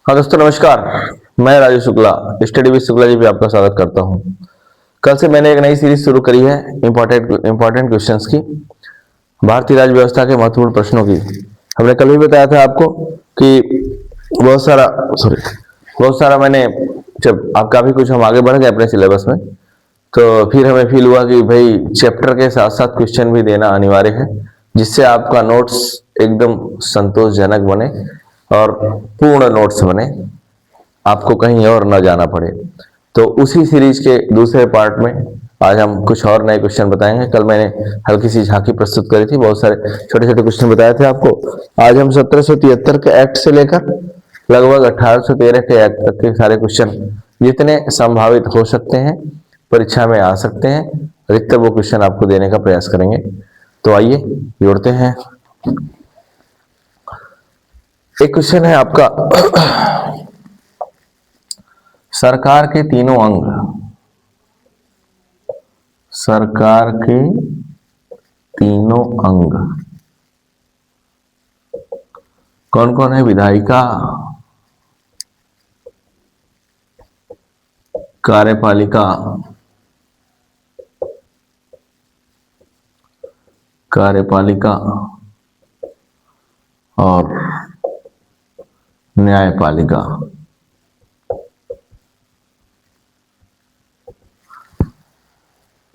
हाँ दोस्तों नमस्कार। मैं राजू शुक्ला स्टडी विद शुक्ला जी पे आपका स्वागत करता हूँ। कल से मैंने एक नई सीरीज शुरू करी है इंपॉर्टेंट क्वेश्चंस की, भारतीय राज्य व्यवस्था के महत्वपूर्ण प्रश्नों की। हमने कल भी बताया था आपको कि बहुत सारा मैंने जब आप काफी कुछ हम आगे बढ़ गए अपने सिलेबस में, तो फिर हमें फील हुआ कि भाई चैप्टर के साथ साथ क्वेश्चन भी देना अनिवार्य है, जिससे आपका नोट्स एकदम संतोषजनक बने और पूर्ण नोट्स बने, आपको कहीं और न जाना पड़े। तो उसी सीरीज के दूसरे पार्ट में आज हम कुछ और नए क्वेश्चन बताएंगे। कल मैंने हल्की सी झांकी प्रस्तुत करी थी, बहुत सारे छोटे छोटे क्वेश्चन बताए थे आपको। आज हम 1773 के एक्ट से लेकर लगभग 1813 के एक्ट तक के सारे क्वेश्चन जितने संभावित हो सकते हैं, परीक्षा में आ सकते हैं, अधिकतर वो क्वेश्चन आपको देने का प्रयास करेंगे। तो आइए जोड़ते हैं। एक क्वेश्चन है आपका सरकार के तीनों अंग, सरकार के तीनों अंग कौन कौन है? विधायिका, कार्यपालिका, और न्यायपालिका।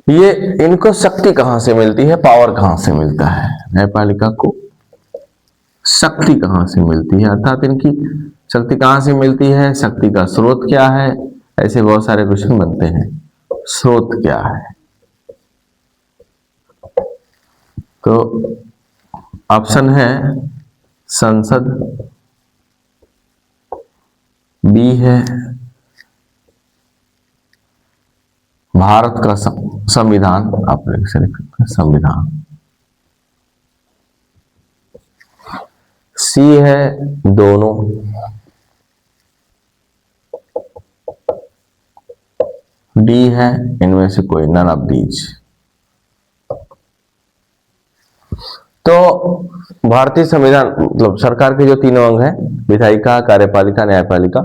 ये इनको शक्ति कहां से मिलती है, पावर कहां से मिलता है? न्यायपालिका को शक्ति कहां से मिलती है, अर्थात इनकी शक्ति कहां से मिलती है, शक्ति का स्रोत क्या है? ऐसे बहुत सारे क्वेश्चन बनते हैं। स्रोत क्या है? तो ऑप्शन है संसद, बी है भारत का संविधान, आप लिख सकते हैं संविधान, सी है दोनों, डी है इनमें से कोई, नन ऑफ दीज। तो भारतीय संविधान मतलब सरकार के जो तीनों अंग हैं, विधायिका, कार्यपालिका, न्यायपालिका,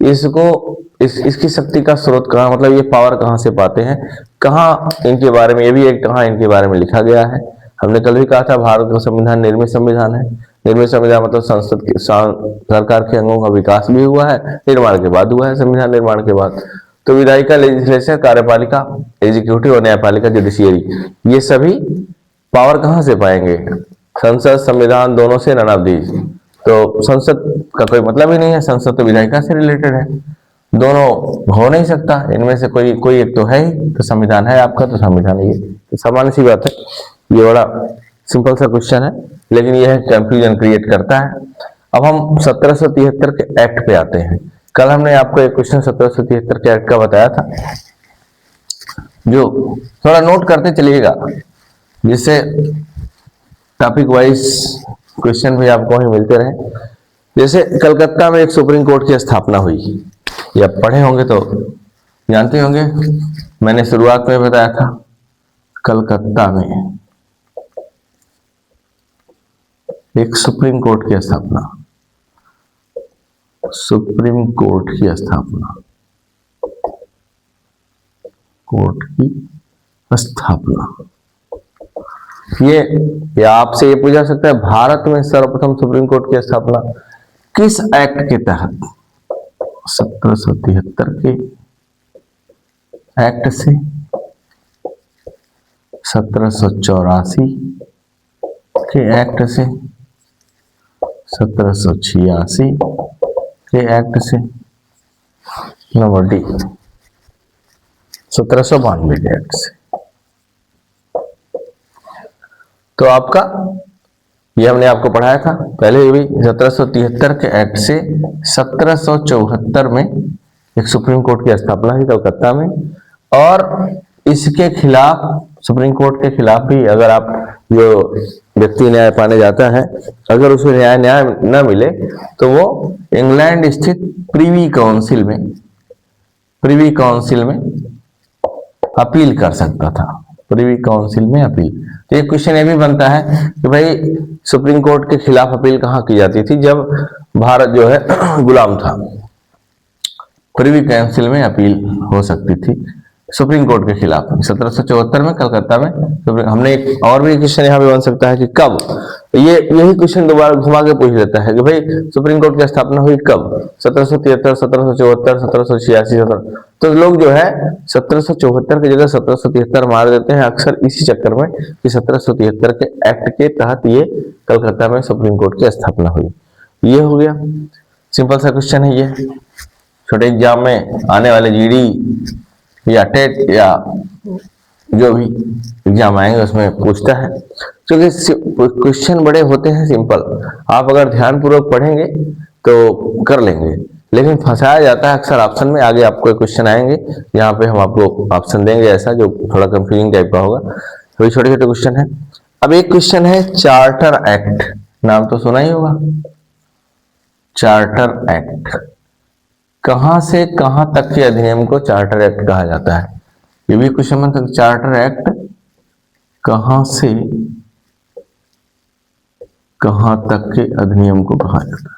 इसकी शक्ति का स्रोत कहाँ, मतलब ये पावर कहाँ से पाते हैं, कहाँ इनके बारे में, ये भी एक कहाँ इनके बारे में लिखा गया है। हमने कल भी कहा था भारत का संविधान निर्मित संविधान है। निर्मित संविधान मतलब संसद के सरकार के अंगों का विकास भी हुआ है, निर्माण के बाद हुआ है, संविधान निर्माण के बाद। तो विधायिका लेजिस्लेचर, कार्यपालिका एग्जीक्यूटिव और न्यायपालिका जुडिशियरी, ये सभी पावर कहां से पाएंगे? संसद, संविधान, दोनों से, नन ऑफ दीज। तो संसद का कोई मतलब ही नहीं है, संसद तो विधायिका से रिलेटेड है, दोनों हो नहीं सकता, इनमें से कोई एक तो है ही। तो संविधान है आपका, तो संविधान ये, तो सामान्य सी बात है। ये बड़ा सिंपल सा क्वेश्चन है, लेकिन यह कंफ्यूजन क्रिएट करता है। अब हम 1773 के एक्ट पे आते हैं। कल हमने आपको एक क्वेश्चन 1773 के एक्ट का बताया था, जो थोड़ा नोट करते चलिएगा, जिससे टॉपिक वाइज क्वेश्चन भी आपको ही मिलते रहे। जैसे कलकत्ता में एक सुप्रीम कोर्ट की स्थापना हुई, या पढ़े होंगे तो जानते होंगे, मैंने शुरुआत में बताया था। कलकत्ता में एक सुप्रीम कोर्ट की स्थापना, सुप्रीम कोर्ट की स्थापना, कोर्ट की स्थापना। ये आपसे ये पूछा सकता है, भारत में सर्वप्रथम सुप्रीम कोर्ट की स्थापना किस एक्ट के तहत? 1773 के एक्ट से, 1784 के एक्ट से, 1786 के एक्ट से, नंबर डी 1792 के एक्ट से। तो आपका ये हमने आपको पढ़ाया था पहले भी, 1773 के एक्ट से 1774 में एक सुप्रीम कोर्ट की स्थापना हुई कलकत्ता में। और इसके खिलाफ, सुप्रीम कोर्ट के खिलाफ भी अगर आप जो व्यक्ति न्याय पाने जाता है, अगर उसे न्याय न मिले, तो वो इंग्लैंड स्थित प्रीवी काउंसिल में अपील कर सकता था। प्रीवी काउंसिल में अपील, तो ये क्वेश्चन ये भी बनता है कि भाई सुप्रीम कोर्ट के खिलाफ अपील कहाँ की जाती थी, जब भारत जो है गुलाम था, प्रिवी काउंसिल में अपील हो सकती थी सुप्रीम कोर्ट के खिलाफ। 1774 में कलकत्ता में। हमने एक और भी क्वेश्चन यहाँ पे बन सकता है कि कब, ये यही क्वेश्चन दोबारा घुमा के पूछ लेता है कि भाई सुप्रीम कोर्ट की स्थापना हुई कब, 1773, 1774, 1786, तो लोग जो है 1774 की जगह 1773 मार देते हैं अक्सर इसी चक्कर में कि 1773 के एक्ट के तहत ये कलकत्ता में सुप्रीम कोर्ट की स्थापना हुई। ये हो गया, सिंपल सा क्वेश्चन है ये। छोटे एग्जाम में आने वाले जीडी या टेट या जो भी एग्जाम आएंगे उसमें पूछता है, क्योंकि क्वेश्चन बड़े होते हैं सिंपल, आप अगर ध्यानपूर्वक पढ़ेंगे तो कर लेंगे, लेकिन फंसाया जाता है अक्सर ऑप्शन में। आगे आपको क्वेश्चन आएंगे यहाँ पे हम आपको ऑप्शन देंगे ऐसा जो थोड़ा कंफ्यूजिंग टाइप का होगा, तो ये छोटे छोटे क्वेश्चन है। अब एक क्वेश्चन है चार्टर एक्ट, नाम तो सुना ही होगा। चार्टर एक्ट, कहां से कहां तक के अधिनियम को चार्टर एक्ट कहा जाता है, ये भी क्वेश्चन बनता है। चार्टर एक्ट कहां से कहां तक के अधिनियम को कहा जाता है।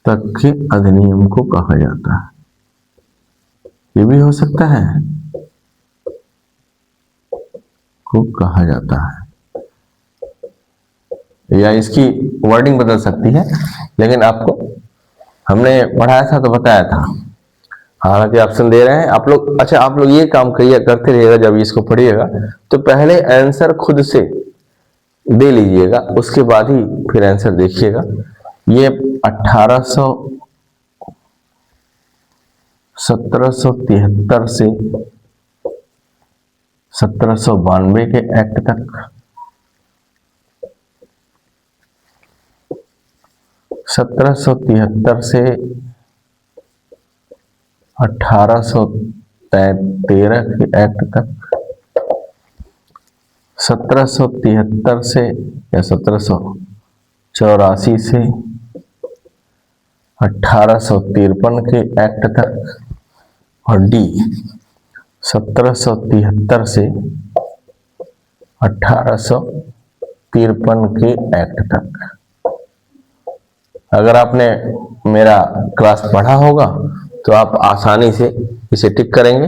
तक के अधिनियम को कहा जाता है, ये भी हो सकता है, को कहा जाता है, या इसकी वर्डिंग बदल सकती है, लेकिन आपको हमने पढ़ाया था तो बताया था। हालांकि ऑप्शन दे रहे हैं आप लोग। अच्छा, आप लोग ये काम करिए, करते रहिएगा, जब इसको पढ़िएगा तो पहले आंसर खुद से दे लीजिएगा, उसके बाद ही फिर आंसर देखिएगा। ये 1773 से 1792 के एक्ट तक, 1773 से 1813 के एक्ट तक, 1773 से या 1784 से 1853 के एक्ट तक, और डी 1773 से 1853 के एक्ट तक। अगर आपने मेरा क्लास पढ़ा होगा तो आप आसानी से इसे टिक करेंगे।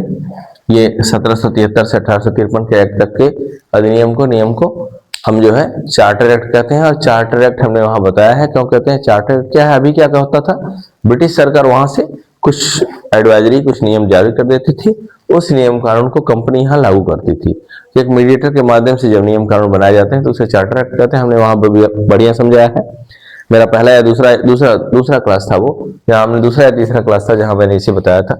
ये 1773 से 1853 के एक्ट तक के अधिनियम को, नियम को हम जो है चार्टर एक्ट कहते हैं। और चार्टर एक्ट हमने वहां बताया है क्यों कहते हैं चार्टर एक्ट क्या है। अभी क्या होता था, ब्रिटिश सरकार वहां से कुछ एडवाइजरी, कुछ नियम जारी कर देती थी, उस नियम कानून को कंपनी यहाँ लागू करती थी। एक मीडिएटर के माध्यम से जब नियम कानून बनाए जाते हैं तो उसे चार्टर एक्ट कहते हैं। हमने वहां बढ़िया समझाया है। मेरा पहला या दूसरा क्लास था वो, या हमने दूसरा या तीसरा क्लास था जहां मैंने इसे बताया था।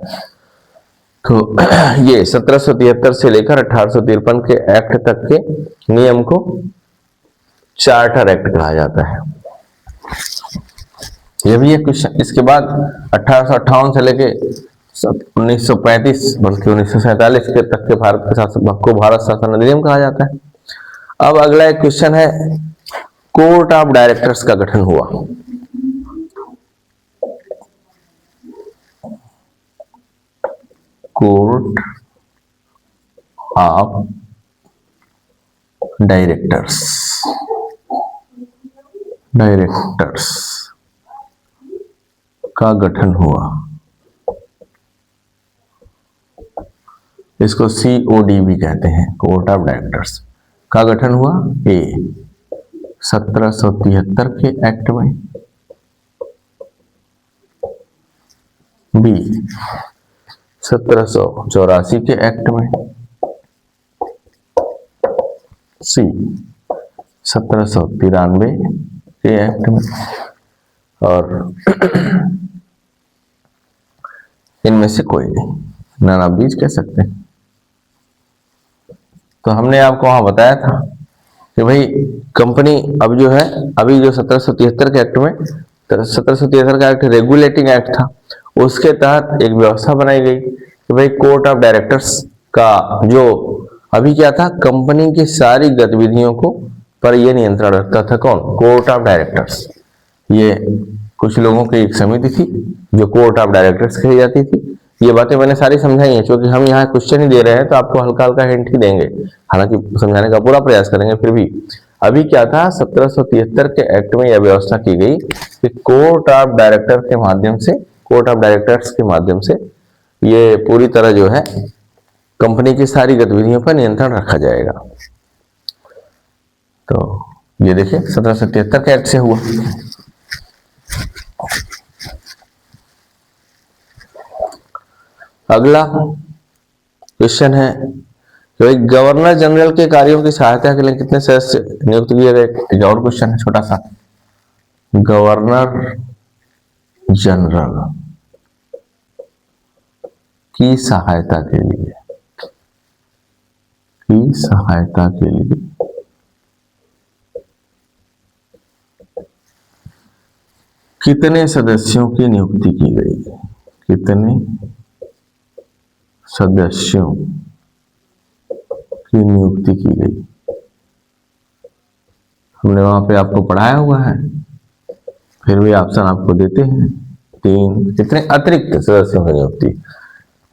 तो ये 1773 से लेकर 1853 के एक्ट तक के नियम को चार्टर एक्ट कहा जाता है। ये भी एक क्वेश्चन। इसके बाद 1858 से लेके 1935 बल्कि 1947 के तक के भारत के शासन को भारत शासन अधिनियम कहा जाता है। अब अगला एक क्वेश्चन है, कोर्ट ऑफ डायरेक्टर्स का गठन हुआ। कोर्ट ऑफ डायरेक्टर्स का गठन हुआ। इसको COD भी कहते हैं, कोर्ट ऑफ डायरेक्टर्स का गठन हुआ। ए 1773 के एक्ट में, बी 1784 के एक्ट में, सी 1793 के एक्ट में, और इनमें से कोई नहीं, नन ऑफ दीज कह सकते हैं। तो हमने आपको वहां बताया था कि भाई कंपनी अब जो है, अभी जो 1773 के एक्ट में, 1773 का एक्ट रेगुलेटिंग एक्ट था, उसके तहत एक व्यवस्था बनाई गई कि भाई कोर्ट ऑफ डायरेक्टर्स का जो अभी क्या था, कंपनी की सारी गतिविधियों को पर यह नियंत्रण रखता था। कौन? Court of directors. ये कुछ लोगों की एक समिति थी जो कोर्ट ऑफ डायरेक्टर्स कही जाती थी। ये बातें मैंने सारी समझाई हैं, क्योंकि हम यहाँ क्वेश्चन ही दे रहे हैं तो आपको हल्का हल्का हिंट ही देंगे, हालांकि समझाने का पूरा प्रयास करेंगे। फिर भी अभी क्या था, 1773 के एक्ट में यह व्यवस्था की गई कि कोर्ट ऑफ डायरेक्टर के माध्यम से, कोर्ट ऑफ डायरेक्टर्स के माध्यम से ये पूरी तरह जो है कंपनी की सारी गतिविधियों पर नियंत्रण रखा जाएगा। तो ये देखिए 1773 के एक्ट से हुआ। अगला क्वेश्चन है कि भाई गवर्नर जनरल के कार्यों की सहायता के लिए कितने सदस्य नियुक्त किए गए। एक और क्वेश्चन है छोटा सा, गवर्नर जनरल की सहायता के लिए, कितने सदस्यों की नियुक्ति की गई, कितने सदस्यों की नियुक्ति की गई। हमने वहां पे आपको पढ़ाया हुआ है, फिर भी ऑप्शन आपको देते हैं। 3 कितने अतिरिक्त सदस्यों की नियुक्ति,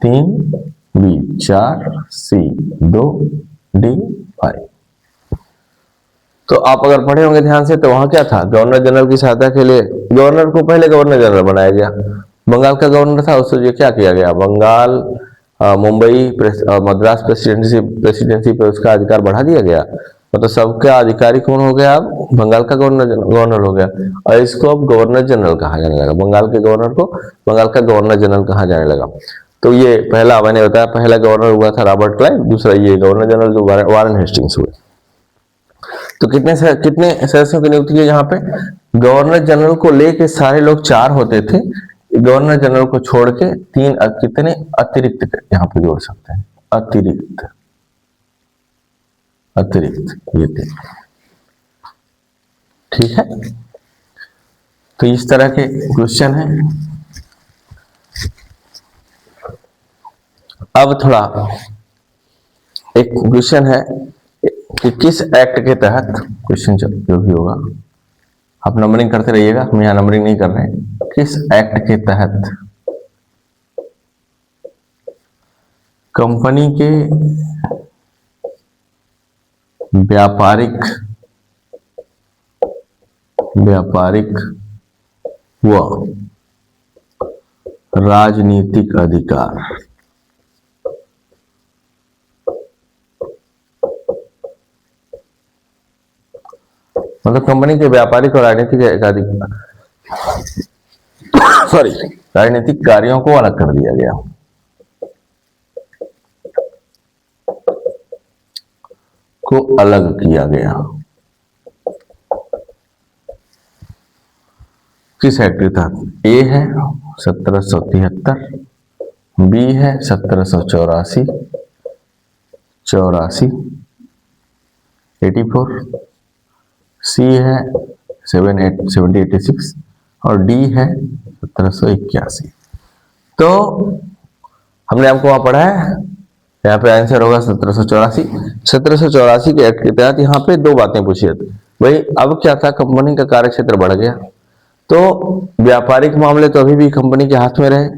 3 बी 4 सी 2 डी 5। तो आप अगर पढ़े होंगे ध्यान से तो वहां क्या था, गवर्नर जनरल की सहायता के लिए गवर्नर को पहले गवर्नर जनरल बनाया गया। बंगाल का गवर्नर था, उससे जो क्या किया गया, बंगाल मुंबई मद्रास प्रेसिडेंसी पे उसका अधिकार बढ़ा दिया गया। मतलब सबका अधिकारी कौन हो गया, अब बंगाल का गवर्नर हो गया, और इसको अब गवर्नर जनरल कहा जाने लगा। बंगाल के गवर्नर को बंगाल का गवर्नर जनरल कहा जाने लगा। तो ये पहला मैंने बताया, पहला गवर्नर हुआ था रॉबर्ट क्लाइव, दूसरा ये गवर्नर जनरल जो वारेन हेस्टिंग्स हुए। तो कितने सदस्यों की नियुक्ति की यहाँ पे, गवर्नर जनरल को लेके सारे लोग 4 होते थे, गवर्नर जनरल को छोड़ के 3 कितने अतिरिक्त यहाँ पे जोड़ सकते हैं, अतिरिक्त ये 3। ठीक है, तो इस तरह के क्वेश्चन है। अब थोड़ा एक क्वेश्चन है कि किस एक्ट के तहत, क्वेश्चन जो भी होगा आप नंबरिंग करते रहिएगा, हम यहाँ नंबरिंग नहीं कर रहे हैं। किस एक्ट के तहत कंपनी के व्यापारिक व राजनीतिक अधिकार मतलब कंपनी के व्यापारिक और राजनीतिक राजनीतिक कार्यों को अलग कर दिया गया, को अलग किया गया। किस एक्ट के तहत, ए है 1773, बी है 1784 84, सी है 1786 और डी है 1781। तो हमने आपको वहां पढ़ा है, यहाँ पे आंसर होगा 1784। 1784 के एक्ट के तहत यहाँ पे 2 बातें पूछी जाती। भाई अब क्या था, कंपनी का कार्यक्षेत्र बढ़ गया, तो व्यापारिक मामले तो अभी भी कंपनी के हाथ में रहे,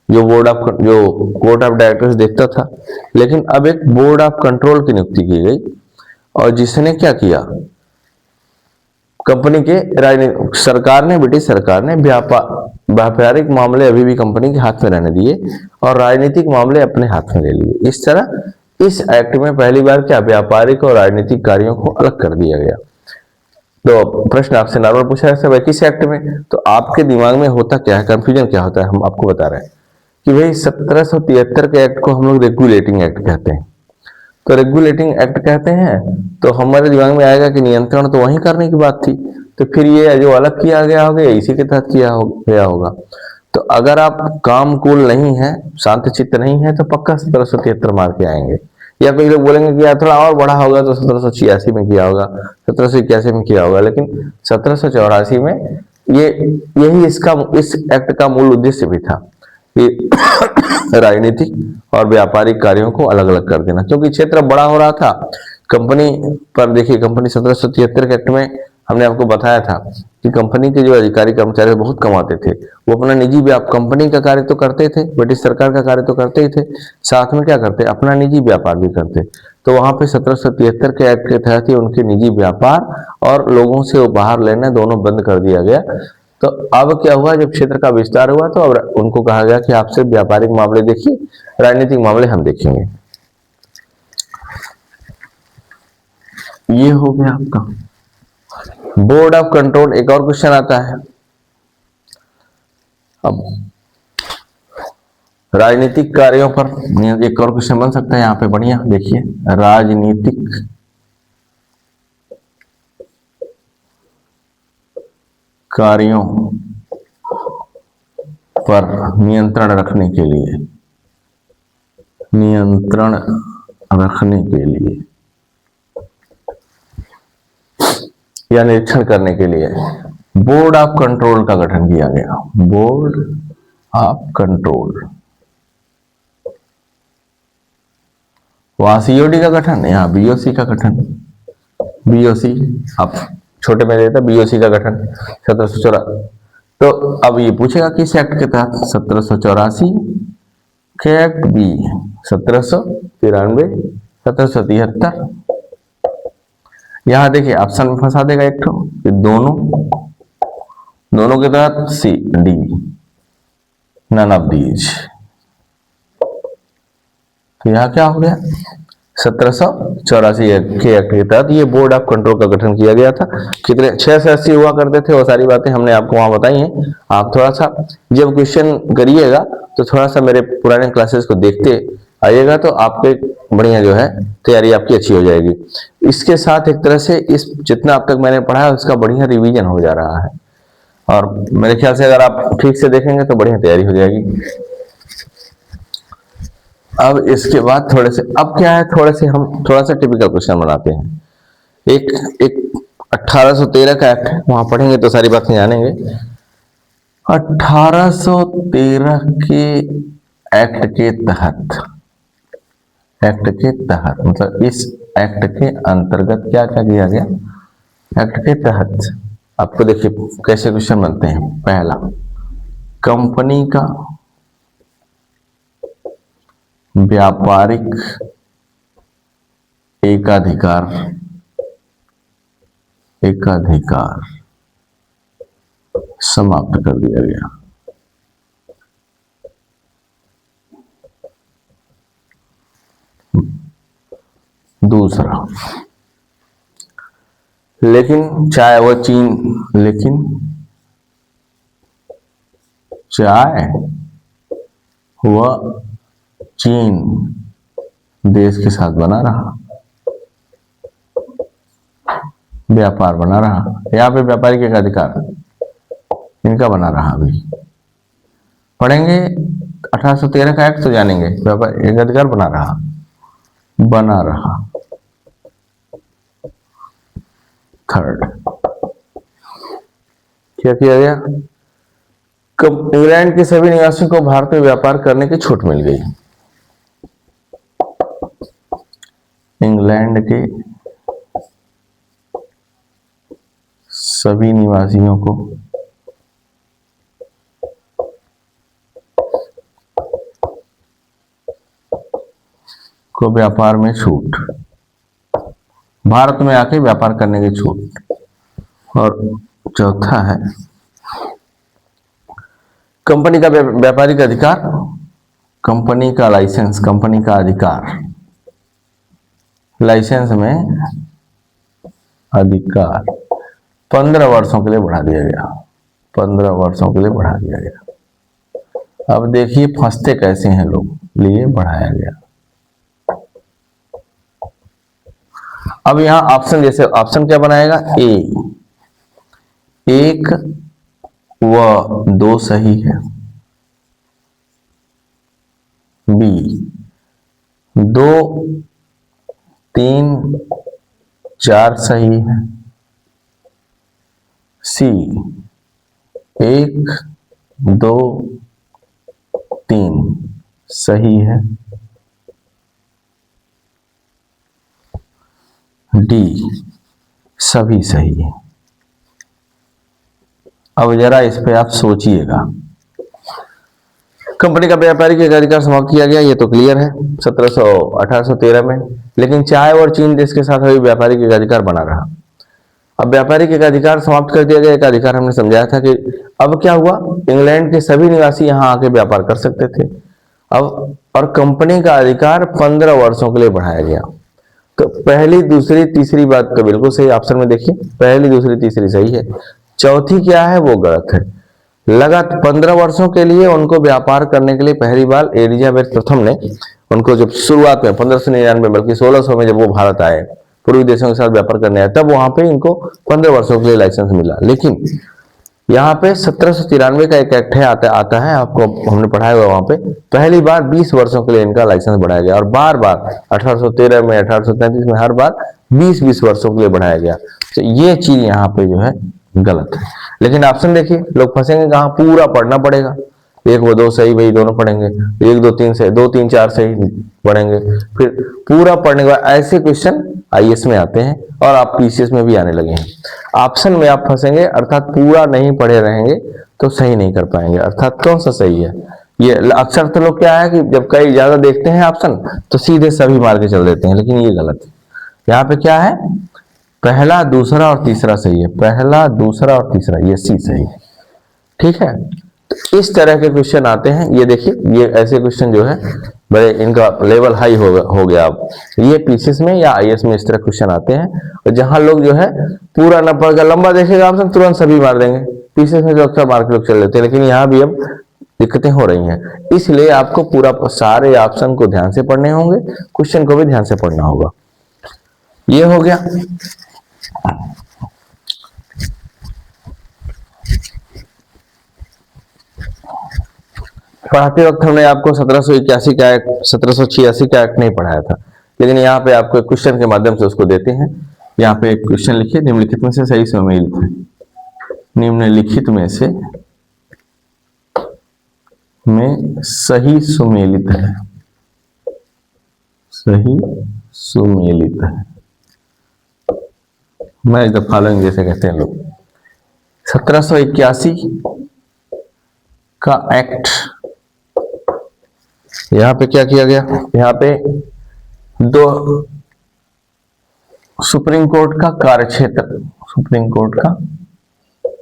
जो कोर्ट ऑफ डायरेक्टर्स देखता था, लेकिन अब एक बोर्ड ऑफ कंट्रोल की नियुक्ति की गई, और जिसने क्या किया, कंपनी के ब्रिटिश सरकार ने व्यापारिक मामले अभी भी कंपनी के हाथ में रहने दिए और राजनीतिक मामले अपने हाथ में ले लिए। इस तरह इस एक्ट में पहली बार क्या, व्यापारिक और राजनीतिक कार्यों को अलग कर दिया गया। तो प्रश्न आपसे नॉर्मल पूछा है किस एक्ट में, तो आपके दिमाग में होता क्या है, कंफ्यूजन क्या होता है, हम आपको बता रहे हैं कि भाई 1773 के एक्ट को हम लोग रेगुलेटिंग एक्ट कहते हैं। तो रेगुलेटिंग एक्ट कहते हैं तो हमारे दिमाग में आएगा कि नियंत्रण तो वहीं करने की बात थी, तो फिर ये जो अलग किया गया होगा इसी के तहत किया गया होगा। तो अगर आप काम कूल नहीं है, शांत चित्त नहीं है, तो पक्का 1773 मार के आएंगे। या कोई लोग बोलेंगे कि यार थोड़ा और बड़ा होगा तो 1786 में किया होगा, 1781 में किया होगा, लेकिन 1784 में यही इस एक्ट का मूल उद्देश्य भी था कि राजनीतिक और व्यापारिक कार्यों को अलग अलग कर देना, क्योंकि क्षेत्र बड़ा हो रहा था कंपनी पर। देखिए कंपनी 1773 के एक्ट में हमने आपको बताया था कि कंपनी के जो अधिकारी कर्मचारी बहुत कमाते थे, वो अपना निजी कंपनी का कार्य तो करते थे, ब्रिटिश सरकार का कार्य तो करते ही थे, साथ में क्या करते, अपना निजी व्यापार भी करते। तो वहां पे 1773 के एक्ट के तहत ही उनके निजी व्यापार और लोगों से उपहार लेना दोनों बंद कर दिया गया। तो अब क्या हुआ, जब क्षेत्र का विस्तार हुआ तो अब उनको कहा गया कि आप सिर्फ व्यापारिक मामले देखिए, राजनीतिक मामले हम देखेंगे। ये हो गया आपका बोर्ड ऑफ कंट्रोल। एक और क्वेश्चन आता है, अब राजनीतिक कार्यों पर एक और क्वेश्चन बन सकता है यहाँ पे, बढ़िया देखिए, राजनीतिक कार्यों पर नियंत्रण रखने के लिए, नियंत्रण रखने के लिए या निरीक्षण करने के लिए बोर्ड ऑफ कंट्रोल का गठन किया गया। बोर्ड ऑफ कंट्रोल, वहां सीओडी का गठन, यहाँ बीओसी का गठन। बीओसी आप छोटे में देता, बीओसी का गठन 1784। तो अब ये पूछेगा किस एक्ट के तहत, 1784 के एक्ट, बी 1793, 1773। यहां देखिए ऑप्शन में फंसा देगा एक ठो, दोनों के तहत, C D, none of these. तो यहां क्या हो गया, 1784 के एक्ट के तहत ये बोर्ड ऑफ कंट्रोल का गठन किया गया था। कितने 6 से 80 हुआ करते थे, वो सारी बातें हमने आपको वहां बताई हैं। आप थोड़ा सा जब क्वेश्चन करिएगा तो थोड़ा सा मेरे पुराने क्लासेस को देखते आइएगा, तो आपके बढ़िया जो है तैयारी आपकी अच्छी हो जाएगी। इसके साथ एक तरह से इस जितना अब तक मैंने पढ़ा है उसका बढ़िया रिवीजन हो जा रहा है, और मेरे ख्याल से अगर आप ठीक से देखेंगे तो बढ़िया तैयारी हो जाएगी। अब इसके बाद थोड़े से, अब क्या है, हम थोड़ा सा टिपिकल क्वेश्चन बनाते हैं। एक 1813 का एक्ट है, वहां पढ़ेंगे तो सारी बातें जानेंगे। 1813 के एक्ट के तहत, मतलब इस एक्ट के अंतर्गत क्या क्या किया गया। एक्ट के तहत आपको देखिए कैसे क्वेश्चन बनते हैं। पहला, कंपनी का व्यापारिक एकाधिकार समाप्त कर दिया गया। दूसरा, लेकिन चाहे वह चीन देश के साथ बना रहा, व्यापार बना रहा। यहाँ पे व्यापारिक एक अधिकार इनका बना रहा। अभी पढ़ेंगे 1813 का एक्ट तो जानेंगे, व्यापार एक अधिकार बना रहा। थर्ड, क्या किया गया, इंग्लैंड के सभी निवासियों को भारत में व्यापार करने की छूट मिल गई। इंग्लैंड के सभी निवासियों को व्यापार में छूट, भारत में आके व्यापार करने की छूट। और चौथा है, कंपनी का व्यापारिक अधिकार, कंपनी का लाइसेंस, कंपनी का अधिकार, लाइसेंस में अधिकार 15 वर्षों के लिए बढ़ा दिया गया। 15 वर्षों के लिए बढ़ा दिया गया। अब देखिए फंसते कैसे हैं लोग, लिए बढ़ाया गया। अब यहां ऑप्शन, जैसे ऑप्शन क्या बनाएगा, ए 1 व 2 सही है, बी 2, 3, 4 सही है, सी 1, 2, 3 सही है, डी सभी सही है। अब जरा इस पे आप सोचिएगा। कंपनी का व्यापारिक एकाधिकार समाप्त किया गया, ये तो क्लियर है 1813 में। लेकिन चाय और चीन देश के साथ अभी व्यापारिक एकाधिकार बना रहा। अब व्यापारिक एकाधिकार समाप्त कर दिया गया। एकाधिकार हमने समझाया था कि अब क्या हुआ, इंग्लैंड के सभी निवासी यहाँ आके व्यापार कर सकते थे। अब और कंपनी का अधिकार 15 वर्षों के लिए बढ़ाया गया। तो पहली, दूसरी, तीसरी बात तो बिल्कुल सही, ऑप्शन में देखिए पहली, दूसरी, तीसरी सही है। चौथी क्या है, वो गलत है। लगातार 15 वर्षों के लिए उनको व्यापार करने के लिए पहली बार एलिजाबेथ प्रथम ने उनको, जब शुरुआत में 1599 बल्कि 1600 में जब वो भारत आए, पूर्वी देशों के साथ व्यापार करने आए, तब वहां पे इनको 15 वर्षों के लिए लाइसेंस मिला। लेकिन यहाँ पे 1793 का एक एक्ट है, आता है, आपको हमने पढ़ाया हुआ वहां पे, पहली बार 20 वर्षों के लिए इनका लाइसेंस बढ़ाया गया। और बार बार 1813 में, 1833 में, हर बार 20-20 वर्षों के लिए बढ़ाया गया। तो ये चीज यहाँ पे जो है गलत है। लेकिन ऑप्शन देखिए, लोग फंसेंगे कहाँ, पूरा पढ़ना पड़ेगा। 1 व 2 सही, भाई दोनों पढ़ेंगे। 1 2 3 सही, 2 3 4 सही पढ़ेंगे। फिर पूरा पढ़ने के बाद ऐसे क्वेश्चन आईएएस में आते हैं और आप पीसीएस में भी आने लगे हैं। ऑप्शन में आप फंसेंगे, अर्थात पूरा नहीं पढ़े रहेंगे तो सही नहीं कर पाएंगे। अर्थात कौन सा सही है, ये अक्सर तो लोग क्या है कि जब कई ज्यादा देखते हैं ऑप्शन तो सीधे सभी मार के चल देते हैं, लेकिन ये गलत है। यहाँ पे क्या है, पहला, दूसरा और तीसरा सही है। पहला, दूसरा और तीसरा, ये सी सही है। ठीक है, तो इस तरह के क्वेश्चन आते हैं। ये देखिए, ये ऐसे क्वेश्चन जो है बड़े, इनका लेवल हाई हो गया। अब ये पीसीएस में या आईएएस में इस तरह क्वेश्चन आते हैं, और जहां लोग जो है पूरा न पढ़कर लंबा देखेगा ऑप्शन, तुरंत सभी मार देंगे। पीसीएस में जो अक्सर मार के लोग चल लेते हैं, लेकिन यहाँ भी अब दिक्कतें हो रही हैं। इसलिए आपको पूरा सारे ऑप्शन को ध्यान से पढ़ने होंगे, क्वेश्चन को भी ध्यान से पढ़ना होगा। ये हो गया। पढ़ाते वक्त हमने आपको 1781 का एक्ट, 1786 का एक्ट नहीं पढ़ाया था, लेकिन यहाँ पे आपको एक क्वेश्चन के माध्यम से उसको देते हैं। यहाँ पे एक क्वेश्चन लिखिए, निम्नलिखित में से सही सुमेलित है। निम्नलिखित में से सही सुमेलित है। सही सुमेलित है, मैच द फॉलोइंग जैसे कहते हैं लोग। 1781 का एक्ट, यहां पे क्या किया गया, यहां पे दो सुप्रीम कोर्ट का कार्यक्षेत्र, सुप्रीम कोर्ट का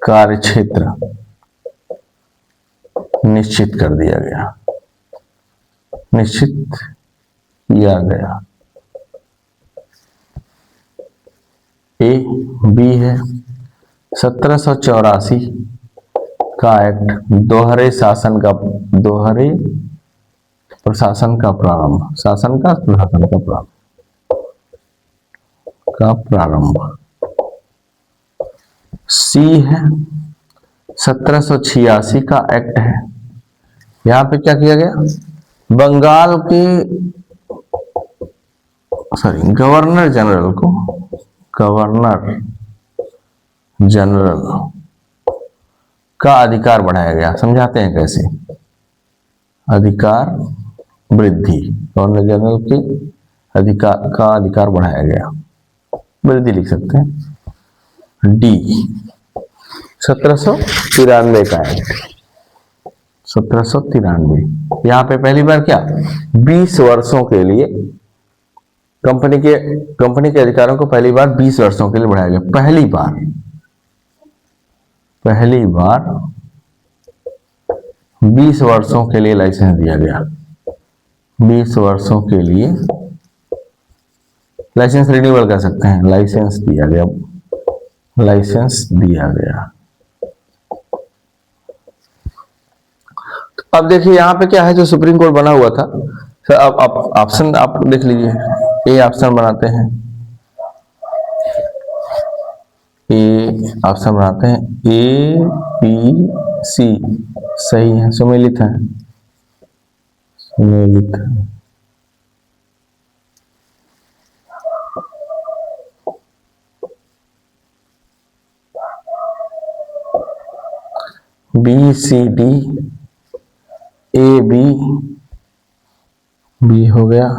कार्यक्षेत्र निश्चित कर दिया गया, निश्चित किया गया। ए बी है। 1784 का एक्ट, दोहरे प्रशासन का प्रारंभ, शासन का प्रशासन का प्रारंभ। सी है 1786 का एक्ट है। यहां पे क्या किया गया, बंगाल के गवर्नर जनरल का अधिकार बढ़ाया गया। समझाते हैं कैसे, अधिकार वृद्धि, गवर्नर जनरल के अधिकार बढ़ाया गया, वृद्धि लिख सकते हैं। डी 1793 का एक्ट, 1793। यहां पे पहली बार क्या, 20 वर्षों के लिए कंपनी के अधिकारों को पहली बार 20 वर्षों के लिए बढ़ाया गया। पहली बार 20 वर्षों के लिए लाइसेंस दिया गया। 20 वर्षों के लिए लाइसेंस रिन्यूअल कर सकते हैं, लाइसेंस दिया गया। अब देखिए यहां पे क्या है, जो सुप्रीम कोर्ट बना हुआ था। अब ऑप्शन आप देख लीजिए, ए ऑप्शन बनाते हैं, ए बी सी सही है, सुमेलित है, B C D, A B हो गया,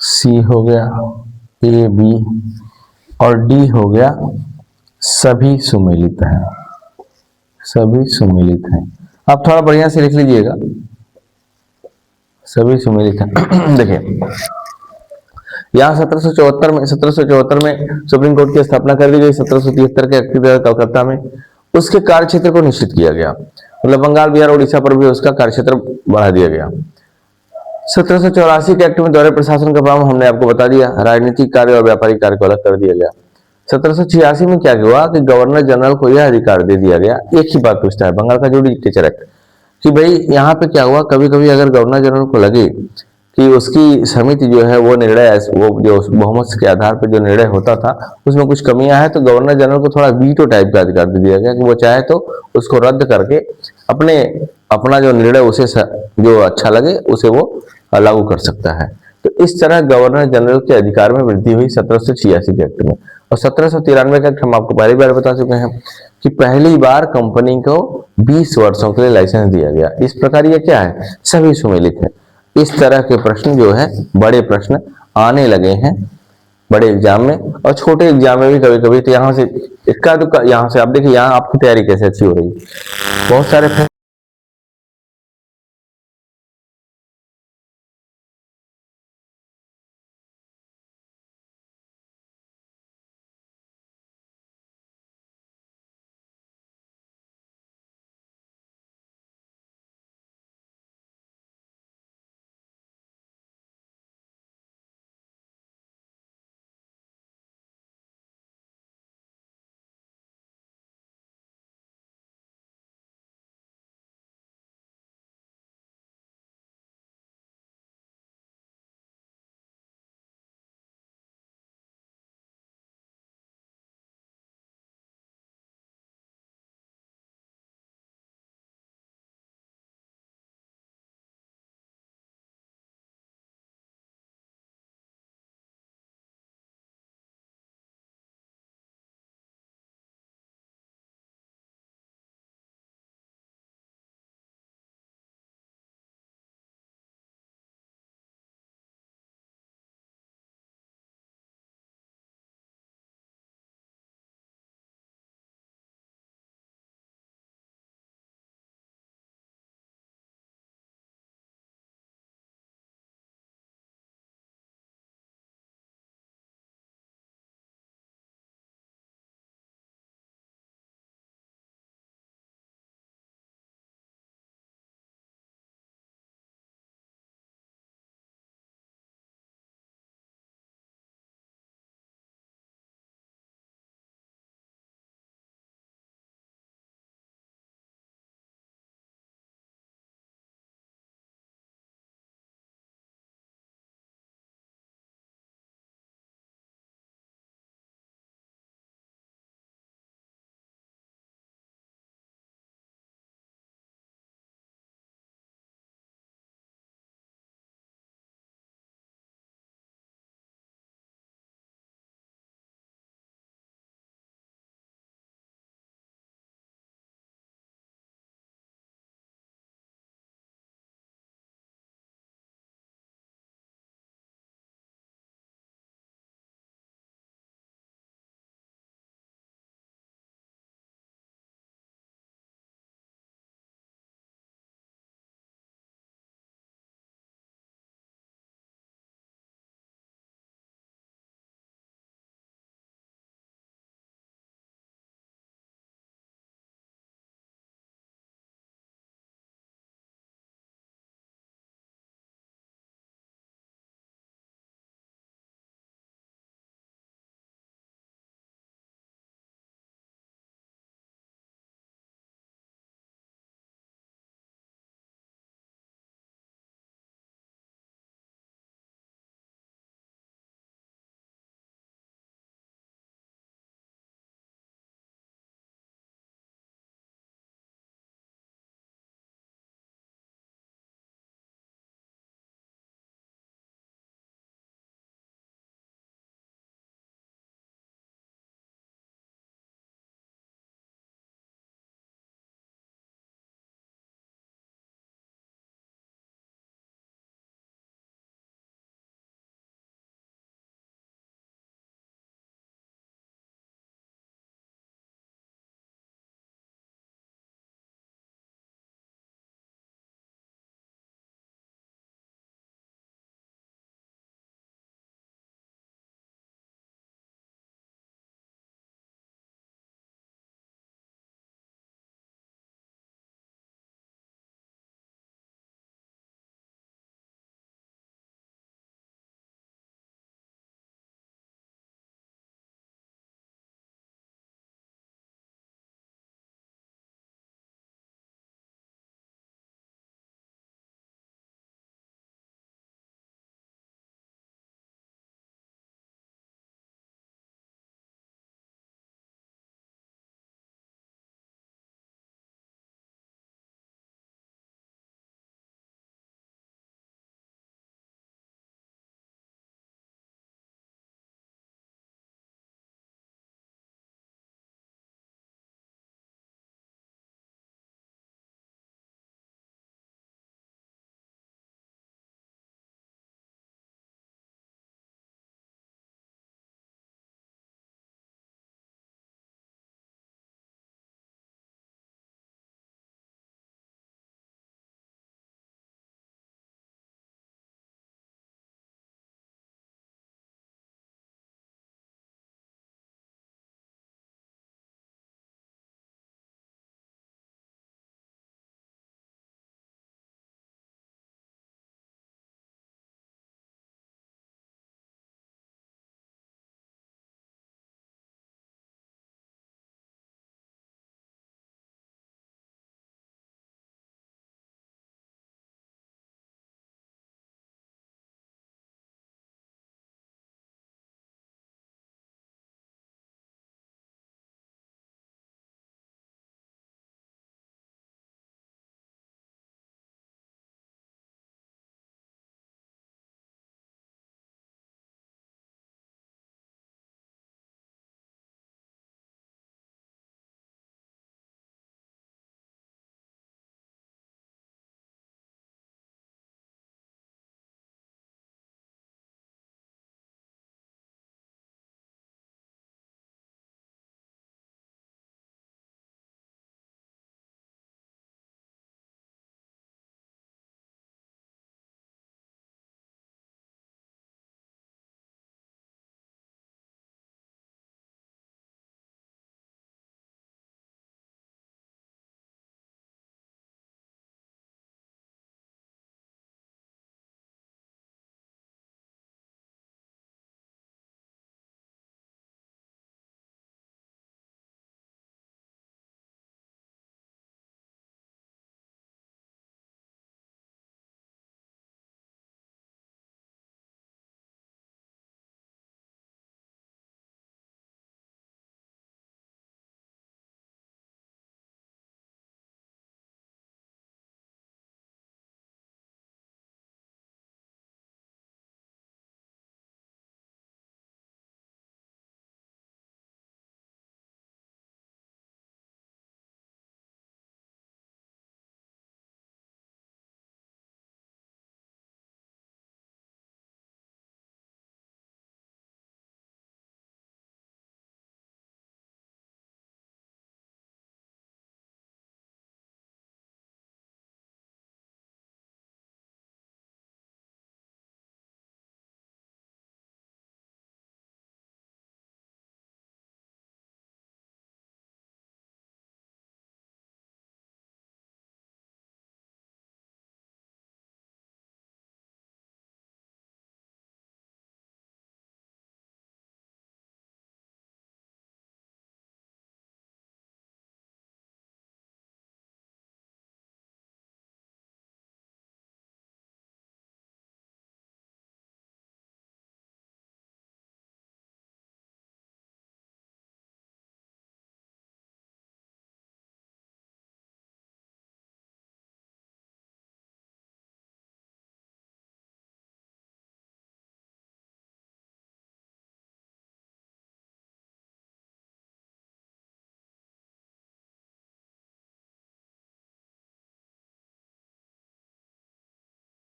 सी हो गया, ए बी और डी हो गया, सभी सुमेलित हैं। सभी सम्मिलित हैं। आप थोड़ा बढ़िया से लिख लीजिएगा, सभी सम्मिलित हैं। देखिए यहाँ 1774 में सुप्रीम कोर्ट की स्थापना कर दी गई। 1773 के एक्ट के तहत कलकत्ता में उसके कार्य क्षेत्र को निश्चित किया गया, मतलब बंगाल, बिहार, उड़ीसा पर भी उसका कार्य क्षेत्र बढ़ा दिया गया। 1784 के एक्ट में दोहरे प्रशासन का प्रावधान हमने आपको बता दिया, राजनीतिक कार्य और व्यापारिक कार्य को अलग कर दिया गया। 1786 में क्या हुआ कि गवर्नर जनरल को यह अधिकार दे दिया गया, एक ही बात पूछता है बंगाल का जो डिक्टेचर एक्ट, कि भाई यहाँ पे क्या हुआ, कभी कभी अगर गवर्नर जनरल को लगे कि उसकी समिति जो है वो निर्णय, वो जो बहुमत के आधार पर जो निर्णय होता था उसमें कुछ कमियां है, तो गवर्नर जनरल को थोड़ा वीटो टाइप का अधिकार दे दिया गया कि वो चाहे तो उसको रद्द करके अपना जो निर्णय उसे जो अच्छा लगे उसे वो लागू कर सकता है। तो इस तरह गवर्नर जनरल के अधिकार में वृद्धि हुई 1786 के एक्ट में। और 1793 का एक्ट हम आपको पहली बार बता चुके हैं कि पहली बार कंपनी को 20 वर्षों के लिए लाइसेंस दिया गया। इस प्रकार ये क्या है, सभी सम्मिलित है। इस तरह के प्रश्न जो है, बड़े प्रश्न आने लगे हैं बड़े एग्जाम में, और छोटे एग्जाम में भी कभी कभी। तो यहाँ से इक्का दुक्का, यहाँ से आप देखिए यहाँ आपकी तैयारी कैसे अच्छी हो रही है, बहुत सारे